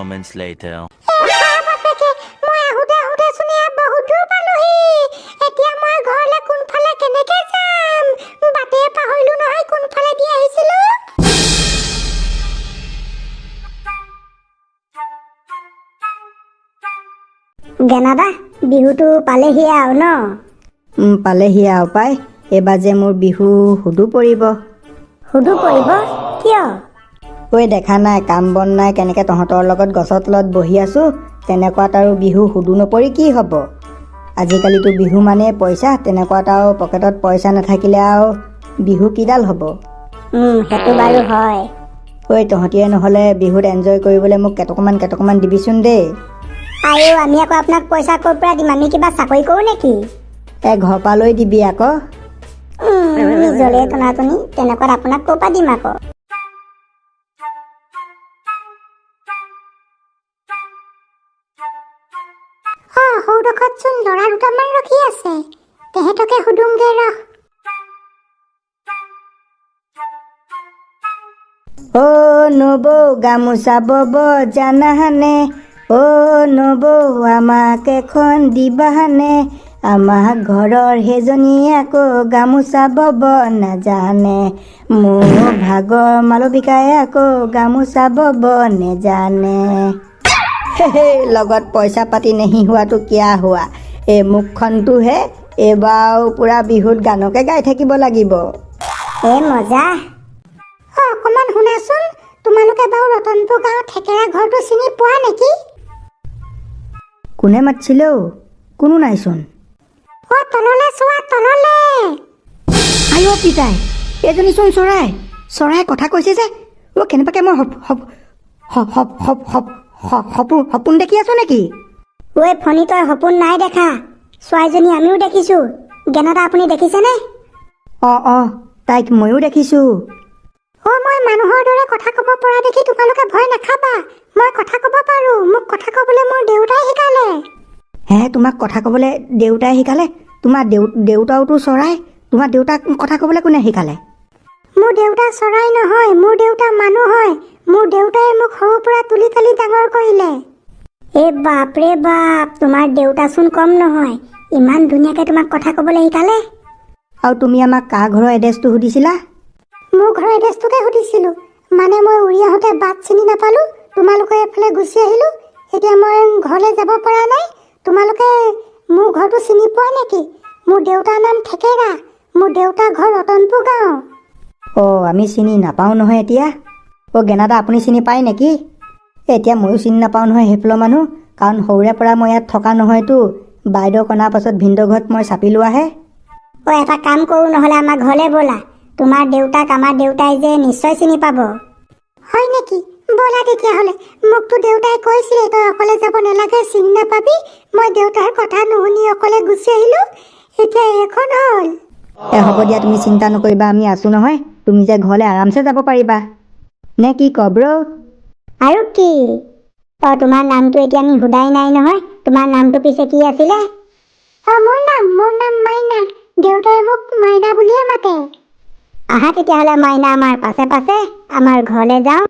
moments later. গেনাদা বিহুটো পালেহি আৰু ন? পালেহি আৰু পাই। এইবাৰ যে মোৰ বিহু সুদু পৰিব। সুদু পৰিব? কিয়? ঐ দেখা নাই কাম বন নাই কেনেকৈ তহঁতৰ লগত গছৰ তলত বহি আছোঁ, তেনেকুৱাত আৰু বিহু সুদু নপৰি কি হ'ব? আজিকালিতো বিহু মানে পইচা, তেনেকুৱাত আৰু পকেটত পইচা নাথাকিলে আৰু বিহু কিডাল হ'ব? সেইটো বাৰু হয়। ঐ তহঁতিয়ে নহ'লে বিহুত এনজয় কৰিবলৈ মোক কেটকামান দিবিচোন দেই। আৰু আমি আকৌ আপোনাক পইচা ক'ৰ পৰা দিম? আমি কিবা চাকৰি কৰোঁ নেকি? ঘৰৰ পৰা লৈ দিবি আকৌ। নিজলে টনাটনি, তেনেকুৱাত আপোনাক ক'ৰ পৰা দিম আকৌ? সৌডোখৰতচোন ল'ৰা দুটামান ৰখি আছে, তেহেঁতকে সুধোংগে ৰহ। নবৌ গামোচা বব জানানে? নবৌ আমাক এখন দিবানে? আমাৰ ঘৰৰ সেইজনীয়ে আকৌ গামোচা বব নাজানে। মোৰ ভাগৰ মালবিকাই আকৌ গামোচা বব নেজানে। লগত পইচা পাতি নেহি হোৱাটো কিয়া হোৱা? এই মুখখনটোহে এইবাৰ পুৰা বিহুত গানকে গাই থাকিব লাগিব। মজা। অকণমান শুনাচোন, তোমালোকে বাৰু ৰতনপুৰ গাঁৱৰ থেকেৰা ঘৰটো চিনি পোৱা নেকি? কোনে মাতিছিলে? কোনো নাইচোন। তললে চোৱা, তললে। আই পিতাই, এইজনীচোন চৰাই কথা কৈছে যে। কেনেবাকে মই সপোন দেখি আছো নেকি? ফণি তই সপোন নাই দেখা, ছোৱালীজনী আমিও দেখিছো। গেনাদা আপুনি দেখিছেনে? তাইক ময়ো দেখিছো। মই মানুহৰ দৰে কথা ক'ব পৰা দেখি তোমালোকে ভয় নাখাবা। মই কথা ক'ব পাৰো, মোক কথা ক'বলৈ মোৰ দেউতাই শিকালে। তোমাক কথা ক'বলৈ দেউতাই শিকালে? তোমাৰ দেউতাওতো চৰাই, তোমাৰ দেউতাক কথা ক'বলৈ কোনে শিকালে? মোৰ দেউতা চৰাই নহয়, মোৰ দেউতা মানুহ হয়। মোৰ দেউতাই মোক সৰুৰ পৰা তুলি তালি ডাঙৰ কৰিলে। বাপ ৰে বাপ, তোমাৰ দেউতাচোন কম নহয়, ইমান ধুনীয়াকে তোমাক কথা ক'বলৈ শিকালে। আৰু তুমি আমাক কাৰ ঘৰৰ এড্ৰেছটো সুধিছিলা? মোৰ ঘৰৰ এড্ৰেছটোকে সুধিছিলো, মানে মই উৰি আহোঁতে বাট চিনি নাপালো, তোমালোকে এইফালে গুচি আহিলো। এতিয়া মই ঘৰলৈ যাব পৰা নাই। তোমালোকে মোৰ ঘৰটো চিনি পোৱা নেকি? মোৰ দেউতাৰ নাম থেকেৰা, মোৰ দেউতাৰ ঘৰ ৰতনপুৰ গাঁও। আমি চিনি নাপাওঁ নহয় এতিয়া। গেনাদা আপুনি চিনি পায় নেকি? এতিয়া ময়ো চিনি নাপাওঁ নহয় সেইফালৰ মানুহ, কাৰণ সৰুৰে পৰা মই ইয়াত থকা নহয়তো। বাইদেউ কণাৰ পাছত ভিনদেউ ঘৰত মই চাপি লোৱাহে। এটা কাম কৰোঁ নহ'লে আমাৰ ঘৰলৈ ব'লা। তোমাৰ দেউতাক আমাৰ দেউতাই যে নিশ্চয় চিনি পাব। হয় নেকি? ব'লা তেতিয়াহ'লে। মোকতো দেউতাই কৈছিলে তই অকলে যাব নালাগে, চিনি নাপাবি। মই দেউতাৰ কথা নুশুনি অকলে গুচি আহিলো। এতিয়া এইখন হ'ল। হ'ব দিয়া, তুমি চিন্তা নকৰিবা, আমি আছো নহয়। তুমি যে ঘৰলৈ আৰামছে যাব পাৰিবা, নে কি ক ব্ৰ? আৰু কি? তোমাৰ নামটো এতিয়া আমি সোধাই নাই নহয়। তোমাৰ নামটো পিছে কি আছিলে? মোৰ নাম মাইনা। দেউতাই মোক মাইনা বুলিয়ে মাতে। আহা তেতিয়াহ'লে মাইনা, আমাৰ পাছে পাছে আমাৰ ঘৰলৈ যাওঁ।